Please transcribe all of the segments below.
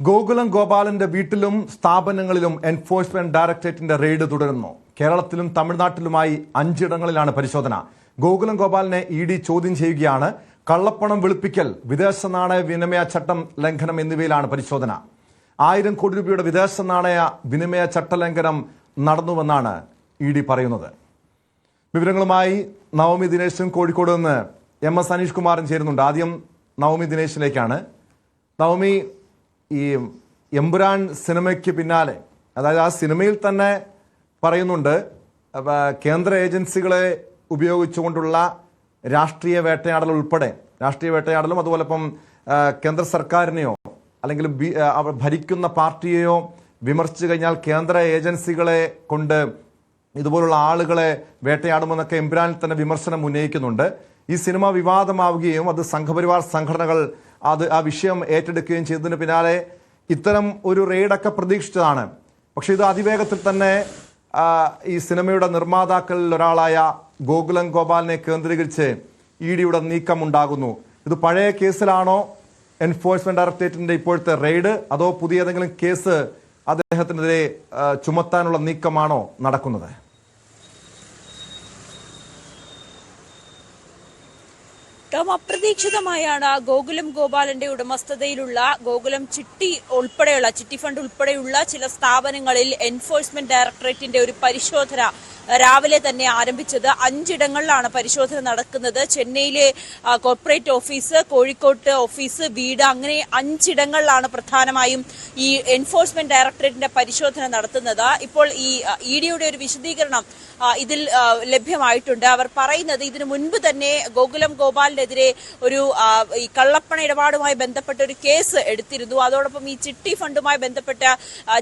ഗോകുലം ഗോപാലന്റെ വീട്ടിലും സ്ഥാപനങ്ങളിലും enforcement ഡയറക്ടറേറ്റിന്റെ raid തുടരുന്നു. കേരളത്തിലും തമിഴ്നാട്ടിലുമായി 5 ഇടങ്ങളിലാണ് പരിശോധന. ഗോകുലം ഗോപാലിനെ ഇഡി ചോദ്യം ചെയ്യുകയാണ്. കള്ളപ്പണം വെളുപ്പിക്കൽ, വിദേശ നാണയ വിനിമയ ചട്ടം ലംഘനം എന്നിവയിലാണ് പരിശോധന. 1000 കോടി രൂപയുടെ വിദേശ നാണയ വിനിമയ ചട്ടലംഘനം നടന്നുവെന്നാണ് ഇഡി പറയുന്നത്. വിവരങ്ങളുമായി നവമി ദിനേശും കോഴിക്കോട് നിന്ന് MS അനീഷ് കുമാറും ചേരുന്നുണ്ട്. ആദ്യം നവമി ദിനേശിലേക്കാണ്. നവമി, ഈ എമ്പുരാൻ സിനിമയ്ക്ക് പിന്നാലെ, അതായത് ആ സിനിമയിൽ തന്നെ പറയുന്നുണ്ട് കേന്ദ്ര ഏജൻസികളെ ഉപയോഗിച്ചുകൊണ്ടുള്ള രാഷ്ട്രീയ വേട്ടയാടലും അതുപോലെ ഇപ്പം കേന്ദ്ര സർക്കാരിനെയോ അല്ലെങ്കിൽ ഭരിക്കുന്ന പാർട്ടിയെയോ വിമർശിച്ചു കഴിഞ്ഞാൽ കേന്ദ്ര ഏജൻസികളെ കൊണ്ട് ഇതുപോലുള്ള ആളുകളെ വേട്ടയാടുമെന്നൊക്കെ എമ്പുരാനിൽ തന്നെ വിമർശനം ഉന്നയിക്കുന്നുണ്ട്. ഈ സിനിമ വിവാദമാവുകയും അത് സംഘപരിവാർ സംഘടനകൾ ആ വിഷയം ഏറ്റെടുക്കുകയും ചെയ്തതിന് പിന്നാലെ ഇത്തരം ഒരു റെയ്ഡൊക്കെ പ്രതീക്ഷിച്ചതാണ്. പക്ഷെ ഇത് അതിവേഗത്തിൽ തന്നെ ഈ സിനിമയുടെ നിർമ്മാതാക്കളിൽ ഒരാളായ ഗോകുലം ഗോപാലിനെ കേന്ദ്രീകരിച്ച് ഇഡിയുടെ നീക്കമുണ്ടാകുന്നു. ഇത് പഴയ കേസിലാണോ എൻഫോഴ്സ്മെന്റ് ഡയറക്ടറേറ്റിന്റെ ഇപ്പോഴത്തെ റെയ്ഡ്, അതോ പുതിയ ഏതെങ്കിലും കേസ് അദ്ദേഹത്തിനെതിരെ ചുമത്താനുള്ള നീക്കമാണോ നടക്കുന്നത്? അപ്രതീക്ഷിതമായാണ് ഗോകുലം ഗോപാലന്റെ ഉടമസ്ഥതയിലുള്ള ഗോകുലം ചിട്ടി ഫണ്ട് ഉൾപ്പെടെയുള്ള ചില സ്ഥാപനങ്ങളിൽ എൻഫോഴ്സ്മെന്റ് ഡയറക്ടറേറ്റിന്റെ ഒരു പരിശോധന രാവിലെ തന്നെ ആരംഭിച്ചത്. 5 ഇടങ്ങളിലാണ് പരിശോധന നടക്കുന്നത്. ചെന്നൈയിലെ കോർപ്പറേറ്റ് ഓഫീസ്, കോഴിക്കോട്ട് ഓഫീസ്, വീട്, അങ്ങനെ 5 ഇടങ്ങളിലാണ് പ്രധാനമായും ഈ എൻഫോഴ്സ്മെന്റ് ഡയറക്ടറേറ്റിന്റെ പരിശോധന നടത്തുന്നത്. ഇപ്പോൾ ഈ ഇഡിയുടെ ഒരു വിശദീകരണം ഇതിൽ ലഭ്യമായിട്ടുണ്ട്. അവർ പറയുന്നത് ഇതിനു മുൻപ് തന്നെ ഗോകുലം ഗോപാലിനെതിരെ ഒരു ഈ കള്ളപ്പണ ഇടപാടുമായി ബന്ധപ്പെട്ട ഒരു കേസ് എടുത്തിരുന്നു. അതോടൊപ്പം ഈ ചിട്ടി ഫണ്ടുമായി ബന്ധപ്പെട്ട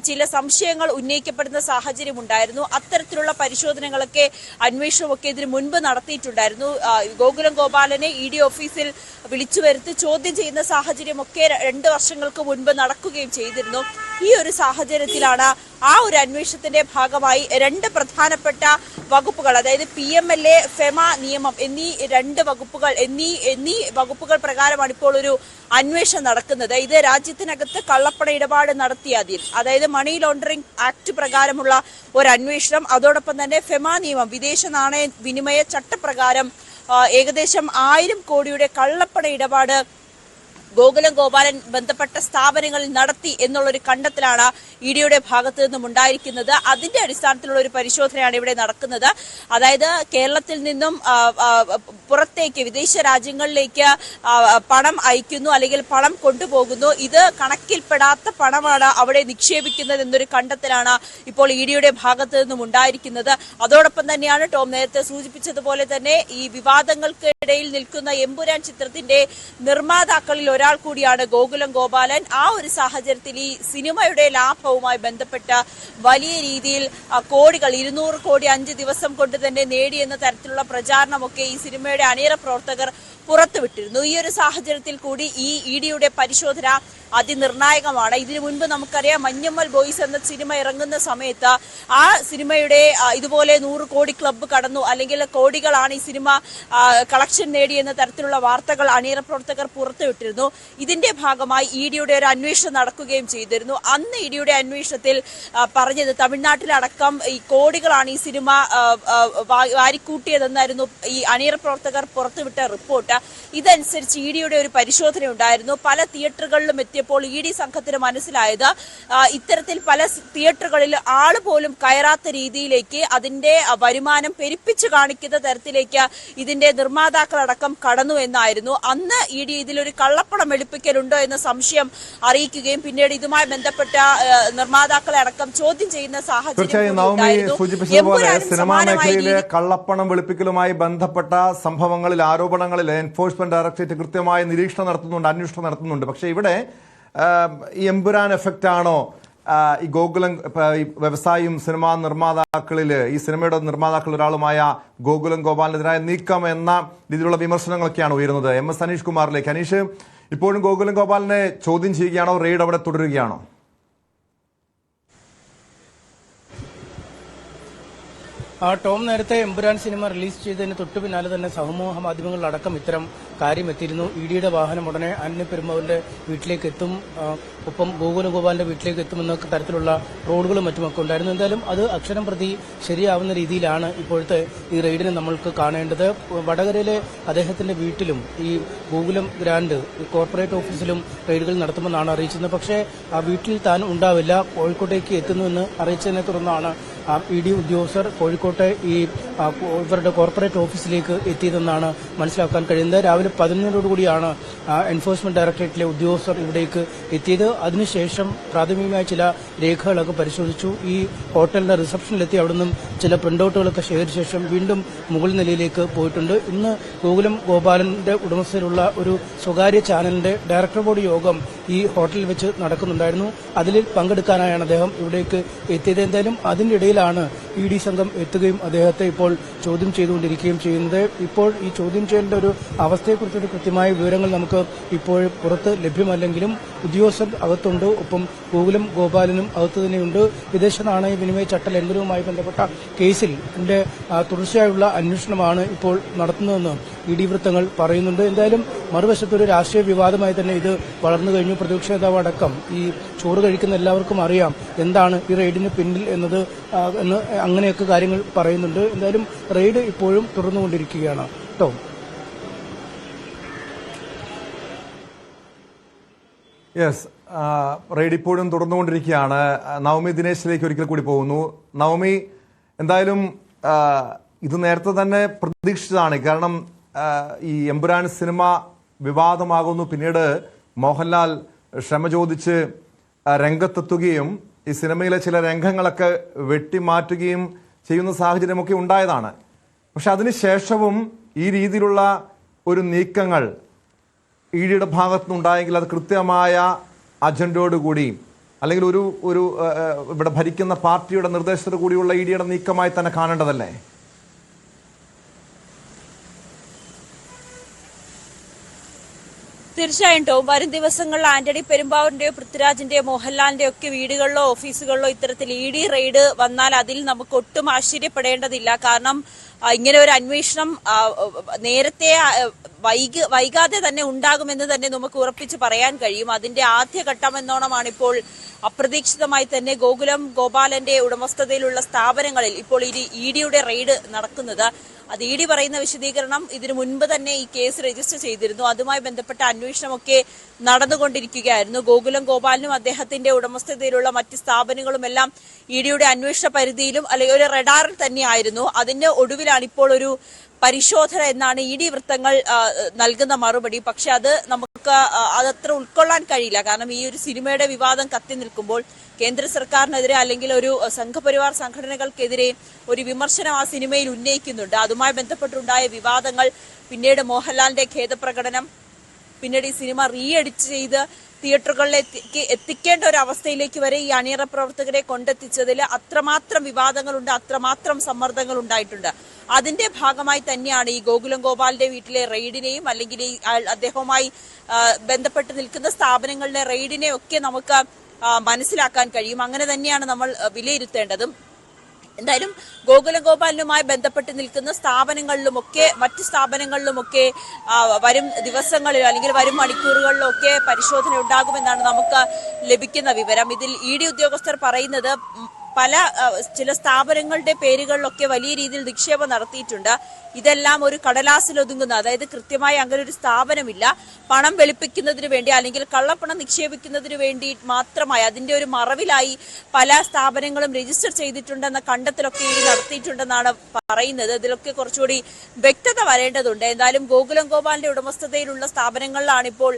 ചില സംശയങ്ങൾ ഉന്നയിക്കപ്പെടുന്ന സാഹചര്യം ഉണ്ടായിരുന്നു. അത്തരത്തിലുള്ള പരിശോധനകളൊക്കെ അന്വേഷണമൊക്കെ ഇതിനു മുൻപ് നടത്തിയിട്ടുണ്ടായിരുന്നു. ഗോകുലം ഗോപാലനെ ഇഡി ഓഫീസിൽ വിളിച്ചു വരുത്തി ചോദ്യം ചെയ്യുന്ന സാഹചര്യമൊക്കെ 2 വർഷങ്ങൾക്ക് മുൻപ് നടക്കുകയും ചെയ്തിരുന്നു. ഈ ഒരു സാഹചര്യത്തിലാണ് ആ ഒരു അന്വേഷണത്തിന്റെ ഭാഗമായി 2 പ്രധാനപ്പെട്ട വകുപ്പുകൾ, അതായത് PMLA, ഫെമ നിയമം എന്നീ 2 വകുപ്പുകൾ എന്നീ വകുപ്പുകൾ പ്രകാരമാണ് ഇപ്പോൾ ഒരു അന്വേഷണം നടക്കുന്നത്. ഇത് രാജ്യത്തിനകത്ത് കള്ളപ്പണ ഇടപാട് നടത്തിയതിൽ, അതായത് മണി ലോണ്ടറിംഗ് ആക്ട് പ്രകാരമുള്ള ഒരു അന്വേഷണം, അതോടൊപ്പം തന്നെ ഫെമ നിയമം, വിദേശ നാണയ വിനിമയ ചട്ടപ്രകാരം ഏകദേശം 1000 കോടിയുടെ കള്ളപ്പണ ഇടപാട് ഗോകുലം ഗോപാലൻ ബന്ധപ്പെട്ട സ്ഥാപനങ്ങളിൽ നടത്തി എന്നുള്ളൊരു കണ്ടെത്തലാണ് ഇഡിയുടെ ഭാഗത്തു നിന്നും ഉണ്ടായിരിക്കുന്നത്. അതിന്റെ അടിസ്ഥാനത്തിലുള്ള ഒരു പരിശോധനയാണ് ഇവിടെ നടക്കുന്നത്. അതായത് കേരളത്തിൽ നിന്നും പുറത്തേക്ക്, വിദേശ രാജ്യങ്ങളിലേക്ക് പണം അയക്കുന്നു അല്ലെങ്കിൽ പണം കൊണ്ടുപോകുന്നു. ഇത് കണക്കിൽപ്പെടാത്ത പണമാണ് അവിടെ നിക്ഷേപിക്കുന്നത് എന്നൊരു കണ്ടെത്തലാണ് ഇപ്പോൾ ഇഡിയുടെ ഭാഗത്തു നിന്നും ഉണ്ടായിരിക്കുന്നത്. അതോടൊപ്പം തന്നെയാണ് ടോം നേരത്തെ സൂചിപ്പിച്ചതുപോലെ തന്നെ ഈ വിവാദങ്ങൾക്കിടയിൽ നിൽക്കുന്ന എമ്പുരാൻ ചിത്രത്തിന്റെ നിർമ്മാതാക്കളിൽ ഒരാൾ കൂടിയാണ് ഗോകുലം ഗോപാലൻ. ആ ഒരു സാഹചര്യത്തിൽ ഈ സിനിമയുടെ ലാഭവുമായി ബന്ധപ്പെട്ട വലിയ രീതിയിൽ കോടികൾ, 200 കോടി 5 ദിവസം കൊണ്ട് തന്നെ നേടിയെന്ന തരത്തിലുള്ള പ്രചാരണമൊക്കെ ഈ സിനിമയുടെ അണിയറ പ്രവർത്തകർ പുറത്തുവിട്ടിരുന്നു. ഈ ഒരു സാഹചര്യത്തിൽ കൂടി ഈ ഇഡിയുടെ പരിശോധന അതിനിർണായകമാണ്. ഇതിനു മുൻപ് നമുക്കറിയാം, മഞ്ഞമ്മൽ ബോയ്സ് എന്ന സിനിമ ഇറങ്ങുന്ന സമയത്ത് ആ സിനിമയുടെ ഇതുപോലെ 100 കോടി ക്ലബ്ബ് കടന്നു, അല്ലെങ്കിൽ കോടികളാണ് ഈ സിനിമ കളക്ഷൻ നേടിയെന്ന തരത്തിലുള്ള വാർത്തകൾ അണിയറ പ്രവർത്തകർ പുറത്തുവിട്ടിരുന്നു. ഇതിന്റെ ഭാഗമായി ഇഡിയുടെ ഒരു അന്വേഷണം നടക്കുകയും ചെയ്തിരുന്നു. അന്ന് ഇഡിയുടെ അന്വേഷണത്തിൽ പറഞ്ഞത് തമിഴ്നാട്ടിലടക്കം ഈ കോടികളാണ് ഈ സിനിമ വാരിക്കൂട്ടിയതെന്നായിരുന്നു ഈ അണിയറ പ്രവർത്തകർ പുറത്തുവിട്ട റിപ്പോർട്ട്. ഇതനുസരിച്ച് ഇഡിയുടെ ഒരു പരിശോധന ഉണ്ടായിരുന്നു. പല തിയേറ്ററുകളിലും എത്തിയപ്പോൾ ഇഡി സംഘത്തിന് മനസ്സിലായത് ഇത്തരത്തിൽ പല തിയേറ്ററുകളിൽ ആള് പോലും കയറാത്ത രീതിയിലേക്ക്, അതിന്റെ വരുമാനം പെരുപ്പിച്ചു കാണിക്കുന്ന തരത്തിലേക്ക് ഇതിന്റെ നിർമ്മാതാക്കളടക്കം കടന്നു എന്നായിരുന്നു. അന്ന് ഇഡി ഇതിലൊരു കള്ളപ്പണം വെളുപ്പിക്കലുണ്ടോ എന്ന സംശയം അറിയിക്കുകയും പിന്നീട് ഇതുമായി ബന്ധപ്പെട്ട നിർമ്മാതാക്കളെ അടക്കം ചോദ്യം ചെയ്യുന്ന സാഹചര്യം സിനിമാ മേഖലയിലെ കള്ളപ്പണം വെളുപ്പിക്കലുമായി ബന്ധപ്പെട്ട സംഭവങ്ങളിൽ, ആരോപണങ്ങളിൽ എൻഫോഴ്സ്മെന്റ് ഡയറക്ടറേറ്റ് കൃത്യമായ നിരീക്ഷണം നടത്തുന്നുണ്ട്, അന്വേഷണം നടത്തുന്നുണ്ട്. പക്ഷേ ഇവിടെ ഈ എമ്പുരാൻ എഫക്റ്റ് ആണോ ഈ ഗോകുലം വ്യവസായിയും സിനിമാ നിർമ്മാതാക്കളിൽ, ഈ സിനിമയുടെ നിർമ്മാതാക്കളിൽ ഒരാളുമായ ഗോകുലം ഗോപാലിനെതിരായ നീക്കം എന്ന രീതിയിലുള്ള വിമർശനങ്ങളൊക്കെയാണ് ഉയരുന്നത്? MS അനീഷ് കുമാറിലേക്ക്. അനീഷ്, ഇപ്പോഴും ഗോകുലം ഗോപാലിനെ ചോദ്യം ചെയ്യുകയാണോ? റെയ്ഡ് അവിടെ തുടരുകയാണോ? ടോം നേരത്തെ എമ്പുരാൻ സിനിമ റിലീസ് ചെയ്തതിന് തൊട്ടു പിന്നാലെ തന്നെ സമൂഹ മാധ്യമങ്ങളിലടക്കം ഇത്തരം കാര്യം എത്തിയിരുന്നു. ഇഡിയുടെ വാഹനം ഉടനെ ആന്റണി പെരുമ്പാവൂരിന്റെ വീട്ടിലേക്ക് എത്തും, ഒപ്പം ഗോകുലം ഗോപാലിന്റെ വീട്ടിലേക്ക് എത്തുമെന്നൊക്കെ തരത്തിലുള്ള റോഡുകളും മറ്റുമൊക്കെ ഉണ്ടായിരുന്നു. എന്തായാലും അത് അക്ഷരം പ്രതി ശരിയാവുന്ന രീതിയിലാണ് ഇപ്പോഴത്തെ ഈ റെയ്ഡിനെ നമ്മൾക്ക് കാണേണ്ടത്. വടകരയിലെ അദ്ദേഹത്തിന്റെ വീട്ടിലും ഈ ഗോകുലം ഗ്രാൻഡ് കോർപ്പറേറ്റ് ഓഫീസിലും റെയ്ഡുകൾ നടത്തുമെന്നാണ് അറിയിച്ചത്. പക്ഷേ ആ വീട്ടിൽ താൻ ഉണ്ടാവില്ല, കോഴിക്കോട്ടേക്ക് എത്തുന്നുവെന്ന് അറിയിച്ചതിനെ തുടർന്നാണ് ഇഡി ഉദ്യോഗസ്ഥർ കോഴിക്കോട്ടെ ഈ ഇവരുടെ കോർപ്പറേറ്റ് ഓഫീസിലേക്ക് എത്തിയതെന്നാണ് മനസ്സിലാക്കാൻ കഴിയുന്നത്. രാവിലെ 11:00 എൻഫോഴ്സ്മെന്റ് ഡയറക്ടറേറ്റിലെ ഉദ്യോഗസ്ഥർ ഇവിടേക്ക് എത്തിയത്. അതിനുശേഷം പ്രാഥമികമായ ചില രേഖകളൊക്കെ പരിശോധിച്ചു. ഈ ഹോട്ടലിന്റെ റിസപ്ഷനിലെത്തി അവിടുന്ന് ചില പ്രിന്റൌട്ടുകളൊക്കെ ശേഖരിച്ച ശേഷം വീണ്ടും മുകൾ നിലയിലേക്ക് പോയിട്ടുണ്ട്. ഇന്ന് ഗോകുലം ഗോപാലന്റെ ഉടമസ്ഥയിലുള്ള ഒരു സ്വകാര്യ ചാനലിന്റെ ഡയറക്ടർ ബോർഡ് യോഗം ഈ ഹോട്ടലിൽ വെച്ച് നടക്കുന്നുണ്ടായിരുന്നു. അതിൽ പങ്കെടുക്കാനായാണ് അദ്ദേഹം ഇവിടേക്ക് എത്തിയത്. എന്തായാലും അതിന്റെ ഇടയിലാണ് ഇഡി സംഘം എത്തുകയും അദ്ദേഹത്തെ ഇപ്പോൾ ചോദ്യം ചെയ്തുകൊണ്ടിരിക്കുകയും ചെയ്യുന്നത്. ഇപ്പോൾ ഈ ചോദ്യം ചെയ്യലിന്റെ ഒരു അവസ്ഥയെക്കുറിച്ചൊരു കൃത്യമായ വിവരങ്ങൾ നമുക്ക് ഇപ്പോൾ പുറത്ത് ലഭ്യമല്ലെങ്കിലും ഉദ്യോഗസ്ഥർ അകത്തുണ്ട്, ഒപ്പം ഗോകുലം ഗോപാലനും അകത്തു തന്നെയുണ്ട്. വിദേശ നാണയ വിനിമയ ചട്ട ലംഘനവുമായി ബന്ധപ്പെട്ട കേസിൽ ഇതിന്റെ തുടർച്ചയായുള്ള അന്വേഷണമാണ് ഇപ്പോൾ നടത്തുന്നതെന്ന് ഇഡി വൃത്തങ്ങൾ പറയുന്നുണ്ട്. എന്തായാലും മറുവശത്തൊരു രാഷ്ട്രീയ വിവാദമായി തന്നെ ഇത് വളർന്നു കഴിഞ്ഞു. പ്രതിപക്ഷ നേതാവ് അടക്കം ഈ ചോറ് കഴിക്കുന്ന എല്ലാവർക്കും അറിയാം എന്താണ് ഈ റെയ്ഡിന് പിന്നിൽ എന്ന് അങ്ങനെയൊക്കെ കാര്യങ്ങൾ പറയുന്നുണ്ട്. എന്തായാലും റെയ്ഡ് ഇപ്പോഴും തുടർന്നുകൊണ്ടിരിക്കുകയാണ്. കേട്ടോ, യെസ്, റെയ്ഡ് ഇപ്പോഴും തുടർന്നുകൊണ്ടിരിക്കുകയാണ്. നവമി ദിനേശിലേക്ക് ഒരിക്കൽ കൂടി പോകുന്നു. നവമി, എന്തായാലും ഇത് നേരത്തെ തന്നെ പ്രതീക്ഷിച്ചതാണ്. കാരണം ഈ എമ്പുരാൻ സിനിമ വിവാദമാകുന്നു, പിന്നീട് മോഹൻലാൽ ക്ഷമ ചോദിച്ച് രംഗത്തെത്തുകയും ഈ സിനിമയിലെ ചില രംഗങ്ങളൊക്കെ വെട്ടിമാറ്റുകയും ചെയ്യുന്ന സാഹചര്യമൊക്കെ ഉണ്ടായതാണ്. പക്ഷെ അതിനുശേഷവും ഈ രീതിയിലുള്ള ഒരു നീക്കങ്ങൾ ഇഡിയുടെ ഭാഗത്തുനിന്നുണ്ടായെങ്കിൽ അത് കൃത്യമായ അജണ്ടയോടുകൂടി അല്ലെങ്കിൽ ഒരു ഇവിടെ ഭരിക്കുന്ന പാർട്ടിയുടെ നിർദ്ദേശത്തോടു കൂടിയുള്ള ഇഡിയുടെ നീക്കമായി തന്നെ കാണേണ്ടതല്ലേ? തീർച്ചയായും ടോം, വരും ദിവസങ്ങളിൽ ആന്റണി പെരുമ്പാവൂരിന്റെയോ പൃഥ്വിരാജിന്റെയോ മോഹൻലാലിന്റെയോ ഒക്കെ വീടുകളിലോ ഓഫീസുകളിലോ ഇത്തരത്തിൽ ഇഡി റെയ്ഡ് വന്നാൽ അതിൽ നമുക്ക് ഒട്ടും ആശ്ചര്യപ്പെടേണ്ടതില്ല. കാരണം ഇങ്ങനെ ഒരു അന്വേഷണം നേരത്തെ വൈകാതെ തന്നെ ഉണ്ടാകുമെന്ന് തന്നെ നമുക്ക് ഉറപ്പിച്ച് പറയാൻ കഴിയും. അതിന്റെ ആദ്യഘട്ടം എന്നോണമാണ് ഇപ്പോൾ അപ്രതീക്ഷിതമായി തന്നെ ഗോകുലം ഗോപാലന്റെ ഉടമസ്ഥതയിലുള്ള സ്ഥാപനങ്ങളിൽ ഇപ്പോൾ ഇഡിയുടെ റെയ്ഡ് നടക്കുന്നത്. അത് ഇഡി പറയുന്ന വിശദീകരണം ഇതിനു മുൻപ് തന്നെ ഈ കേസ് രജിസ്റ്റർ ചെയ്തിരുന്നു, അതുമായി ബന്ധപ്പെട്ട അന്വേഷണമൊക്കെ നടന്നുകൊണ്ടിരിക്കുകയായിരുന്നു. ഗോകുലം ഗോപാലിനും അദ്ദേഹത്തിന്റെ ഉടമസ്ഥതയിലുള്ള മറ്റ് സ്ഥാപനങ്ങളുമെല്ലാം ഇഡിയുടെ അന്വേഷണ പരിധിയിലും അല്ലെങ്കിൽ ഒരു റഡാറിൽ തന്നെയായിരുന്നു. അതിന്റെ ഒടുവിലാണ് ഇപ്പോൾ ഒരു പരിശോധന എന്നാണ് ഇഡി വൃത്തങ്ങൾ നൽകുന്ന മറുപടി. പക്ഷെ അത് നമുക്ക് അതത്ര ഉൾക്കൊള്ളാൻ കഴിയില്ല. കാരണം ഈ ഒരു സിനിമയുടെ വിവാദം കത്തി നിൽക്കുമ്പോൾ കേന്ദ്ര സർക്കാരിനെതിരെ അല്ലെങ്കിൽ ഒരു സംഘപരിവാർ സംഘടനകൾക്കെതിരെ ഒരു വിമർശനം ആ സിനിമയിൽ ഉന്നയിക്കുന്നുണ്ട്. അതുമായി ബന്ധപ്പെട്ടുണ്ടായ വിവാദങ്ങൾ, പിന്നീട് മോഹൻലാലിന്റെ ഖേദപ്രകടനം, പിന്നീട് ഈ സിനിമ എഡിറ്റ് ചെയ്ത് തിയേറ്ററുകളിലേക്ക് എത്തിക്കേണ്ട ഒരു അവസ്ഥയിലേക്ക് വരെ ഈ അണിയറ പ്രവർത്തകരെ കൊണ്ടെത്തിച്ചതിൽ അത്രമാത്രം വിവാദങ്ങളുണ്ട്, അത്രമാത്രം സമ്മർദ്ദങ്ങൾ ഉണ്ടായിട്ടുണ്ട്. അതിന്റെ ഭാഗമായി തന്നെയാണ് ഈ ഗോകുലം ഗോപാലിന്റെ വീട്ടിലെ റെയ്ഡിനെയും അല്ലെങ്കിൽ ഈ അദ്ദേഹവുമായി ബന്ധപ്പെട്ട് നിൽക്കുന്ന സ്ഥാപനങ്ങളിലെ റെയ്ഡിനെയും ഒക്കെ നമുക്ക് മനസ്സിലാക്കാൻ കഴിയും. അങ്ങനെ തന്നെയാണ് നമ്മൾ വിലയിരുത്തേണ്ടതും. എന്തായാലും ഗോകുലം ഗോപാലനുമായി ബന്ധപ്പെട്ട് നിൽക്കുന്ന സ്ഥാപനങ്ങളിലുമൊക്കെ മറ്റ് സ്ഥാപനങ്ങളിലുമൊക്കെ വരും ദിവസങ്ങളിലോ അല്ലെങ്കിൽ വരും മണിക്കൂറുകളിലോ ഒക്കെ പരിശോധന ഉണ്ടാകുമെന്നാണ് നമുക്ക് ലഭിക്കുന്ന വിവരം. ഇതിൽ ഇഡി ഉദ്യോഗസ്ഥർ പറയുന്നത് ചില സ്ഥാപനങ്ങളുടെ പേരുകളിലൊക്കെ വലിയ രീതിയിൽ നിക്ഷേപം നടത്തിയിട്ടുണ്ട്. ഇതെല്ലാം ഒരു കടലാസിൽ ഒതുങ്ങുന്ന, അതായത് കൃത്യമായി അങ്ങനെ ഒരു സ്ഥാപനമില്ല, പണം വെളുപ്പിക്കുന്നതിന് വേണ്ടി അല്ലെങ്കിൽ കള്ളപ്പണം നിക്ഷേപിക്കുന്നതിന് വേണ്ടി മാത്രമായി അതിന്റെ ഒരു മറവിലായി പല സ്ഥാപനങ്ങളും രജിസ്റ്റർ ചെയ്തിട്ടുണ്ടെന്ന കണ്ടെത്തലൊക്കെ ഇനി നടത്തിയിട്ടുണ്ടെന്നാണ് പറയുന്നത്. ഇതിലൊക്കെ കുറച്ചുകൂടി വ്യക്തത വരേണ്ടതുണ്ട്. എന്തായാലും ഗോകുലം ഗോപാലിന്റെ ഉടമസ്ഥതയിലുള്ള സ്ഥാപനങ്ങളിലാണ് ഇപ്പോൾ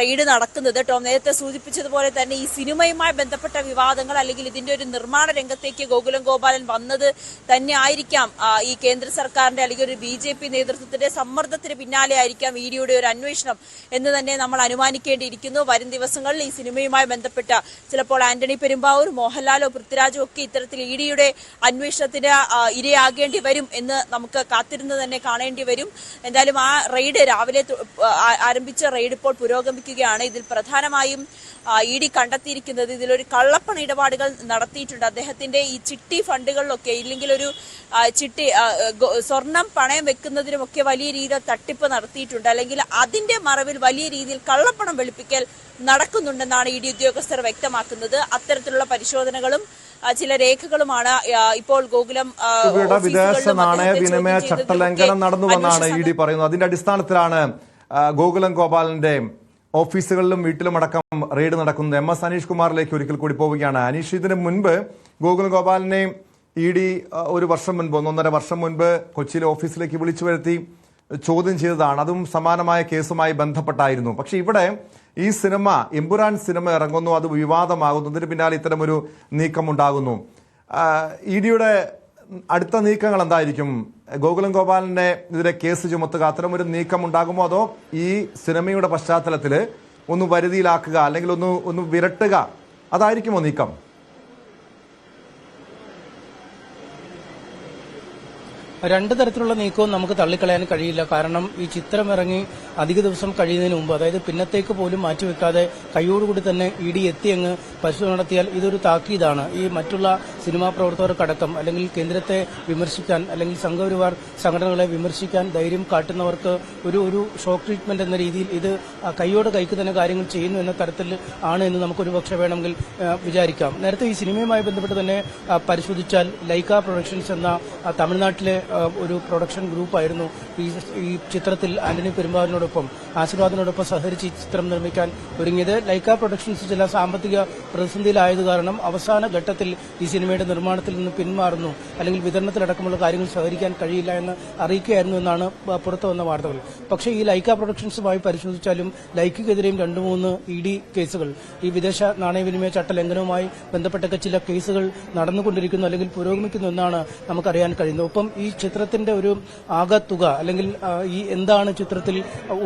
റെയ്ഡ് നടക്കുന്നത്. ടോം നേരത്തെ സൂചിപ്പിച്ചതുപോലെ തന്നെ ഈ സിനിമയുമായി ബന്ധപ്പെട്ട വിവാദങ്ങൾ അല്ലെങ്കിൽ ഇതിന്റെ ഒരു നിർമ്മാണ രംഗത്തേക്ക് ഗോകുലം ഗോപാലൻ വന്നത് തന്നെ ആയിരിക്കാം ഈ കേന്ദ്ര സർക്കാരിന്റെ അല്ലെങ്കിൽ ഒരു BJP നേതൃത്വത്തിന്റെ സമ്മർദ്ദത്തിന് പിന്നാലെ ആയിരിക്കാം ഇഡിയുടെ ഒരു അന്വേഷണം എന്ന് തന്നെ നമ്മൾ അനുമാനിക്കേണ്ടിയിരിക്കുന്നു. വരും ദിവസങ്ങളിൽ ഈ സിനിമയുമായി ബന്ധപ്പെട്ട ചിലപ്പോൾ ആന്റണി പെരുമ്പാവൂർ, മോഹൻലാലോ പൃഥ്വിരാജോ ഒക്കെ ഇത്തരത്തിൽ ഇഡിയുടെ അന്വേഷണത്തിന് ഇരയാകേണ്ടി വരും എന്ന് നമുക്ക് കാത്തിരുന്ന് തന്നെ കാണേണ്ടി വരും. എന്തായാലും ആ റെയ്ഡ് രാവിലെ ആരംഭിച്ച റെയ്ഡ് ഇപ്പോൾ പുരോഗമിക്കുകയാണ്. ഇതിൽ പ്രധാനമായും ഇ ഡി കണ്ടെത്തിയിരിക്കുന്നത് ഇതിലൊരു കള്ളപ്പണ ഇടപാടുകൾ നടത്തിയിട്ടുണ്ട്. അദ്ദേഹത്തിന്റെ ഈ ചിട്ടി ഫണ്ടുകളിലൊക്കെ ഇല്ലെങ്കിൽ ഒരു ചിട്ടി സ്വർണം പണയം വെക്കുന്നതിനുമൊക്കെ വലിയ രീതിയിൽ തട്ടിപ്പ് നടത്തിയിട്ടുണ്ട്, അല്ലെങ്കിൽ അതിന്റെ മറവിൽ വലിയ രീതിയിൽ കള്ളപ്പണം വെളുപ്പിക്കൽ നടക്കുന്നുണ്ടെന്നാണ് ഇ ഡി ഉദ്യോഗസ്ഥർ വ്യക്തമാക്കുന്നത്. അത്തരത്തിലുള്ള പരിശോധനകളും ചില രേഖകളുമാണ് ഇപ്പോൾ ഗോകുലം വിദേശ നാണയ വിനിമയ ചട്ടലംഘനം നടന്നുവെന്നാണ് ഇ ഡി പറയുന്നത്. അതിന്റെ അടിസ്ഥാനത്തിലാണ് ഗോകുലം ഗോപാലന്റെ ഓഫീസുകളിലും വീട്ടിലും അടക്കം റെയ്ഡ് നടക്കുന്നത്. എം എസ് അനീഷ് കുമാറിലേക്ക് ഒരിക്കൽ കൂടി പോവുകയാണ്. അനീഷ്, ഇതിന് മുൻപ് ഗോകുലം ഗോപാലിനെ ഇ ഡി ഒരു വർഷം മുൻപ് 1.5 വർഷം മുൻപ് കൊച്ചിയിലെ ഓഫീസിലേക്ക് വിളിച്ചു വരുത്തി ചോദ്യം ചെയ്തതാണ്. അതും സമാനമായ കേസുമായി ബന്ധപ്പെട്ടായിരുന്നു. പക്ഷെ ഇവിടെ ഈ സിനിമ, എമ്പുരാൻ സിനിമ ഇറങ്ങുന്നു, അത് വിവാദമാകുന്നു, അതിന് പിന്നാലെ ഇത്തരമൊരു നീക്കമുണ്ടാകുന്നു. ഇ ഡിയുടെ അടുത്ത നീക്കങ്ങൾ എന്തായിരിക്കും? ഗോകുലം ഗോപാലിനെ ഇതിലെ കേസ് ചുമത്തുക, അത്തരം ഒരു നീക്കം ഉണ്ടാകുമോ? അതോ ഈ സിനിമയുടെ പശ്ചാത്തലത്തിൽ ഒന്ന് വരുതിയിലാക്കുക അല്ലെങ്കിൽ ഒന്ന് വിരട്ടുക, അതായിരിക്കുമോ നീക്കം? രണ്ട് തരത്തിലുള്ള നീക്കവും നമുക്ക് തള്ളിക്കളയാൻ കഴിയില്ല. കാരണം ഈ ചിത്രം ഇറങ്ങി അധിക ദിവസം കഴിയുന്നതിന് മുമ്പ്, അതായത് പിന്നത്തേക്ക് പോലും മാറ്റിവെക്കാതെ കൈയോടുകൂടി തന്നെ ഇ ഡി എത്തിയങ്ങ് പരിശോധന നടത്തിയാൽ ഇതൊരു താക്കീതാണ്. ഈ മറ്റുള്ള സിനിമാ പ്രവർത്തകർക്കടക്കം അല്ലെങ്കിൽ കേന്ദ്രത്തെ വിമർശിക്കാൻ അല്ലെങ്കിൽ സംഘപരിവാർ സംഘടനകളെ വിമർശിക്കാൻ ധൈര്യം കാട്ടുന്നവർക്ക് ഒരു ഷോക്ക് ട്രീറ്റ്മെന്റ് എന്ന രീതിയിൽ ഇത് കൈയോട് കൈക്ക് തന്നെ കാര്യങ്ങൾ ചെയ്യുന്നു എന്ന തരത്തിൽ ആണ് എന്ന് നമുക്കൊരു പക്ഷേ വേണമെങ്കിൽ വിചാരിക്കാം. നേരത്തെ ഈ സിനിമയുമായി ബന്ധപ്പെട്ട് തന്നെ പരിശോധിച്ചാൽ ലൈക്ക പ്രൊഡക്ഷൻസ് എന്ന തമിഴ്നാട്ടിലെ ഒരു പ്രൊഡക്ഷൻ ഗ്രൂപ്പായിരുന്നു ഈ ചിത്രത്തിൽ ആന്റണി പെരുമ്പാവൂരിനോടൊപ്പം ആശീർവാദിനോടൊപ്പം സഹകരിച്ച് ഈ ചിത്രം നിർമ്മിക്കാൻ ഒരുങ്ങിയത്. ലൈക്ക പ്രൊഡക്ഷൻസ് ചില സാമ്പത്തിക പ്രതിസന്ധിയിലായത് കാരണം അവസാന ഘട്ടത്തിൽ ഈ സിനിമയുടെ നിർമ്മാണത്തിൽ നിന്ന് പിന്മാറുന്നു, അല്ലെങ്കിൽ വിതരണത്തിലടക്കമുള്ള കാര്യങ്ങൾ സഹകരിക്കാൻ കഴിയില്ല എന്ന് അറിയിക്കുകയായിരുന്നു എന്നാണ് പുറത്തു വന്ന വാർത്തകൾ. പക്ഷേ ഈ ലൈക്ക പ്രൊഡക്ഷൻസുമായി പരിശോധിച്ചാലും ലൈക്കയ്ക്കെതിരെയും 2-3 ഇ ഡി കേസുകൾ, ഈ വിദേശ നാണയവിനിമയ ചട്ടലംഘനവുമായി ബന്ധപ്പെട്ടൊക്കെ ചില കേസുകൾ നടന്നുകൊണ്ടിരിക്കുന്നു അല്ലെങ്കിൽ പുരോഗമിക്കുന്നു എന്നാണ് നമുക്കറിയാൻ കഴിയുന്നത്. ഒപ്പം ഈ ചിത്രത്തിന്റെ ഒരു ആകത്തുക അല്ലെങ്കിൽ ഈ എന്താണ് ചിത്രത്തിൽ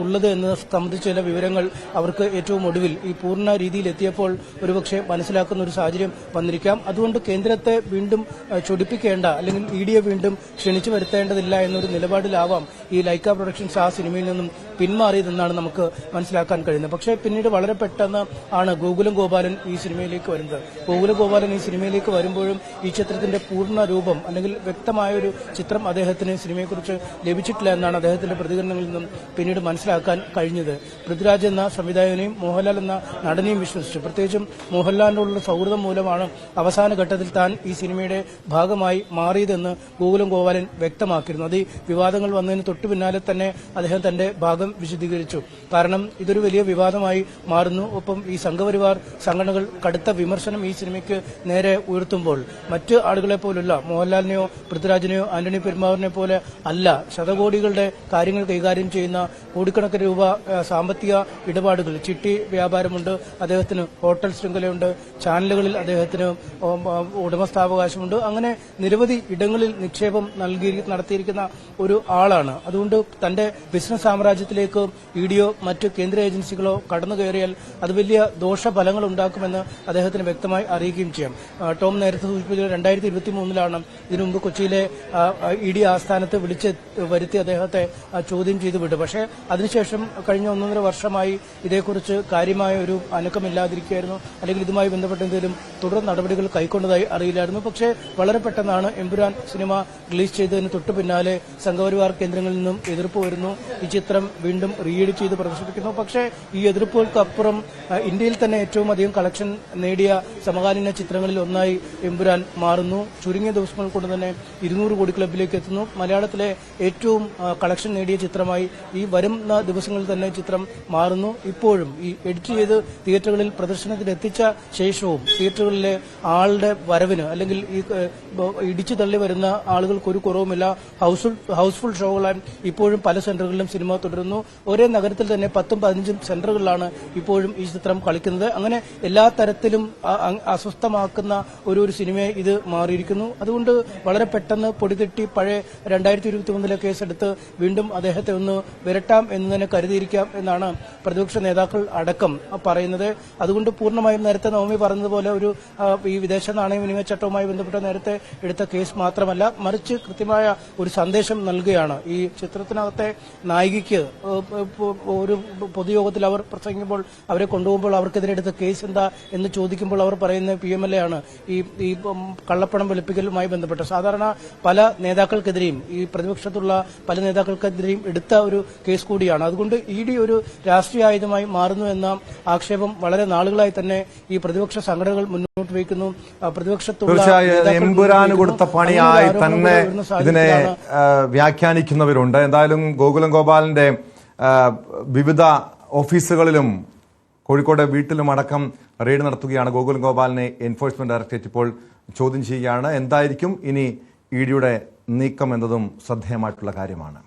ഉള്ളത് എന്ന് സംബന്ധിച്ച ചില വിവരങ്ങൾ അവർക്ക് ഏറ്റവും ഒടുവിൽ ഈ പൂർണ്ണ രീതിയിൽ എത്തിയപ്പോൾ ഒരുപക്ഷെ മനസ്സിലാക്കുന്ന ഒരു സാഹചര്യം വന്നിരിക്കാം. അതുകൊണ്ട് കേന്ദ്രത്തെ വീണ്ടും ചൊടിപ്പിക്കേണ്ട അല്ലെങ്കിൽ ഇ ഡിയെ വീണ്ടും ക്ഷണിച്ചു വരുത്തേണ്ടതില്ല എന്നൊരു നിലപാടിലാവാം ഈ ലൈക്ക പ്രൊഡക്ഷൻസ് ആ സിനിമയിൽ നിന്നും പിന്മാറിയതെന്നാണ് നമുക്ക് മനസ്സിലാക്കാൻ കഴിയുന്നത്. പക്ഷേ പിന്നീട് വളരെ പെട്ടെന്ന് ആണ് ഗോകുലം ഗോപാലൻ ഈ സിനിമയിലേക്ക് വരുന്നത്. ഗോകുലം ഗോപാലൻ ഈ സിനിമയിലേക്ക് വരുമ്പോഴും ഈ ചിത്രത്തിന്റെ പൂർണ്ണ രൂപം അല്ലെങ്കിൽ വ്യക്തമായ ഒരു ചിത്രം അദ്ദേഹത്തിന് സിനിമയെക്കുറിച്ച് ലഭിച്ചിട്ടില്ല എന്നാണ് അദ്ദേഹത്തിന്റെ പ്രതികരണങ്ങളിൽ നിന്നും പിന്നീട് മനസ്സിലാക്കാൻ കഴിഞ്ഞത്. പൃഥ്വിരാജ് എന്ന സംവിധായകനെയും മോഹൻലാൽ എന്ന നടനെയും വിശ്വസിച്ചു. പ്രത്യേകിച്ചും മോഹൻലാലിനോടുള്ള സൗഹൃദം മൂലമാണ് അവസാന ഘട്ടത്തിൽ താൻ ഈ സിനിമയുടെ ഭാഗമായി മാറിയതെന്ന് ഗോകുലം ഗോപാലൻ വ്യക്തമാക്കിയിരുന്നു. അത് ഈ വിവാദങ്ങൾ വന്നതിന് തൊട്ടു പിന്നാലെ തന്നെ അദ്ദേഹം തന്റെ ഭാഗം വിശദീകരിച്ചു. കാരണം ഇതൊരു വലിയ വിവാദമായി മാറുന്നു. ഒപ്പം ഈ സംഘപരിവാർ സംഘടനകൾ കടുത്ത വിമർശനം ഈ സിനിമയ്ക്ക് നേരെ ഉയർത്തുമ്പോൾ മറ്റ് ആളുകളെ പോലുള്ള മോഹൻലാലിനെയോ പൃഥ്വിരാജിനെയോ ആന്റണി പെരുമ്പാവൂരിനെ പോലെ അല്ല, ശതകോടികളുടെ കാര്യങ്ങൾ കൈകാര്യം ചെയ്യുന്ന കോടിക്കണക്കിന് രൂപ സാമ്പത്തിക ഇടപാടുകൾ, ചിട്ടി വ്യാപാരമുണ്ട്, അദ്ദേഹത്തിന് ഹോട്ടൽ ശൃംഖലയുണ്ട്, ചാനലുകളിൽ അദ്ദേഹത്തിന് ഉടമസ്ഥാവകാശമുണ്ട്, അങ്ങനെ നിരവധി ഇടങ്ങളിൽ നിക്ഷേപം നടത്തിയിരിക്കുന്ന ഒരു ആളാണ്. അതുകൊണ്ട് തന്റെ ബിസിനസ് സാമ്രാജ്യത്തിലേക്ക് ഇ ഡിയോ മറ്റ് കേന്ദ്ര ഏജൻസികളോ കടന്നു കയറിയാൽ അത് വലിയ ദോഷഫലങ്ങൾ ഉണ്ടാക്കുമെന്ന് അദ്ദേഹത്തിന് വ്യക്തമായി അറിയിക്കുകയും ചെയ്യാം. ടോം നേരത്തെ സൂചിപ്പിച്ചത് 2023 ഇതിനു മുമ്പ് കൊച്ചിയിലെ ഇ ഡി ആസ്ഥാനത്ത് വിളിച്ച് വരുത്തി അദ്ദേഹത്തെ ചോദ്യം ചെയ്തു വിട്ടു. പക്ഷേ അതിനുശേഷം കഴിഞ്ഞ 1.5 വർഷമായി ഇതേക്കുറിച്ച് കാര്യമായ ഒരു അനക്കമില്ലാതിരിക്കുകയായിരുന്നു, അല്ലെങ്കിൽ ഇതുമായി ബന്ധപ്പെട്ട എന്തെങ്കിലും തുടർ നടപടികൾ കൈക്കൊണ്ടതായി അറിയില്ലായിരുന്നു. പക്ഷേ വളരെ പെട്ടെന്നാണ് എമ്പുരാൻ സിനിമ റിലീസ് ചെയ്തതിന് തൊട്ടു പിന്നാലെ സംഘപരിവാർ കേന്ദ്രങ്ങളിൽ നിന്നും എതിർപ്പ് വരുന്നു. ഈ ചിത്രം വീണ്ടും റീഎഡിറ്റ് ചെയ്ത് പ്രദർശിപ്പിക്കുന്നു. പക്ഷേ ഈ എതിർപ്പുകൾക്കപ്പുറം ഇന്ത്യയിൽ തന്നെ ഏറ്റവും അധികം കളക്ഷൻ നേടിയ സമകാലീന ചിത്രങ്ങളിൽ ഒന്നായി എമ്പുരാൻ മാറുന്നു. ചുരുങ്ങിയ ദിവസങ്ങൾ കൊണ്ട് തന്നെ 200 കോടി ക്ലബിലേക്ക് എത്തുന്നു. മലയാളത്തിലെ ഏറ്റവും കളക്ഷൻ നേടിയ ചിത്രമായി ഈ വരുന്ന ദിവസങ്ങളിൽ തന്നെ ചിത്രം മാറുന്നു. ഇപ്പോഴും ഈ എഡിറ്റ് ചെയ്ത് തിയേറ്ററുകളിൽ പ്രദർശനത്തിന് എത്തിച്ച ശേഷവും തിയേറ്ററുകളിലെ ആളുടെ വരവിന് അല്ലെങ്കിൽ ഈ ഇടിച്ചു തള്ളി വരുന്ന ആളുകൾക്ക് ഒരു കുറവുമില്ല. ഹൗസ്ഫുൾ ഷോകളാണ് ഇപ്പോഴും പല സെന്ററുകളിലും സിനിമ തുടരുന്നു. ഒരേ നഗരത്തിൽ തന്നെ 10-15 സെന്ററുകളിലാണ് ഇപ്പോഴും ഈ ചിത്രം കളിക്കുന്നത്. അങ്ങനെ എല്ലാ തരത്തിലും അസ്വസ്ഥമാക്കുന്ന ഒരു സിനിമയെ ഇത് മാറിയിരിക്കുന്നു. അതുകൊണ്ട് വളരെ പെട്ടെന്ന് പൊടിതെറ്റി പഴയ 2023 കേസെടുത്ത് വീണ്ടും അദ്ദേഹത്തെ ഒന്ന് വിരട്ടാം എന്ന് തന്നെ കരുതിയിരിക്കാം എന്നാണ് പ്രതിപക്ഷ നേതാക്കൾ അടക്കം പറയുന്നത്. അതുകൊണ്ട് പൂർണ്ണമായും നേരത്തെ നവമി പറഞ്ഞതുപോലെ ഒരു ഈ വിദേശ നാണയ വിനിമയ ചട്ടവുമായി ബന്ധപ്പെട്ട നേരത്തെ എടുത്ത കേസ് മാത്രമല്ല, മറിച്ച് കൃത്യമായ ഒരു സന്ദേശം നൽകുകയാണ്. ഈ ചിത്രത്തിനകത്തെ നായികയ്ക്ക് ഒരു പൊതുയോഗത്തിൽ അവർ പ്രസംഗിക്കുമ്പോൾ അവരെ കൊണ്ടുപോകുമ്പോൾ അവർക്കെതിരെ എടുത്ത കേസ് എന്താ എന്ന് ചോദിക്കുമ്പോൾ അവർ പറയുന്ന PMLA ആണ് ഈ കള്ളപ്പണം വെളുപ്പിക്കലുമായി ബന്ധപ്പെട്ട് സാധാരണ പല നേതാക്കൾക്കെതിരെയും ഈ പ്രതിപക്ഷത്തുള്ള പല നേതാക്കൾക്കെതിരെയും എടുത്ത ഒരു കേസ് കൂടിയാണ്. അതുകൊണ്ട് ED ഒരു രാഷ്ട്രീയ ആയുധമായി മാറുന്നു എന്ന ആക്ഷേപം വളരെ നാളുകളായി തന്നെ ഈ പ്രതിപക്ഷ സംഘടനകൾ മുന്നോട്ട് വയ്ക്കുന്നു. തീർച്ചയായും എമ്പുരാന് കൊടുത്ത പണിയായി തന്നെ ഇതിനെ വ്യാഖ്യാനിക്കുന്നവരുണ്ട്. എന്തായാലും ഗോകുലം ഗോപാലിന്റെ വിവിധ ഓഫീസുകളിലും കോഴിക്കോട് വീട്ടിലും അടക്കം റെയ്ഡ് നടത്തുകയാണ്. ഗോകുലം ഗോപാലിനെ എൻഫോഴ്സ്മെന്റ് ഡയറക്ടറേറ്റ് ഇപ്പോൾ ചോദ്യം ചെയ്യുകയാണ്. എന്തായിരിക്കും ഇനി EDയുടെ നീക്കം എന്നതും ശ്രദ്ധേയമായിട്ടുള്ള കാര്യമാണ്.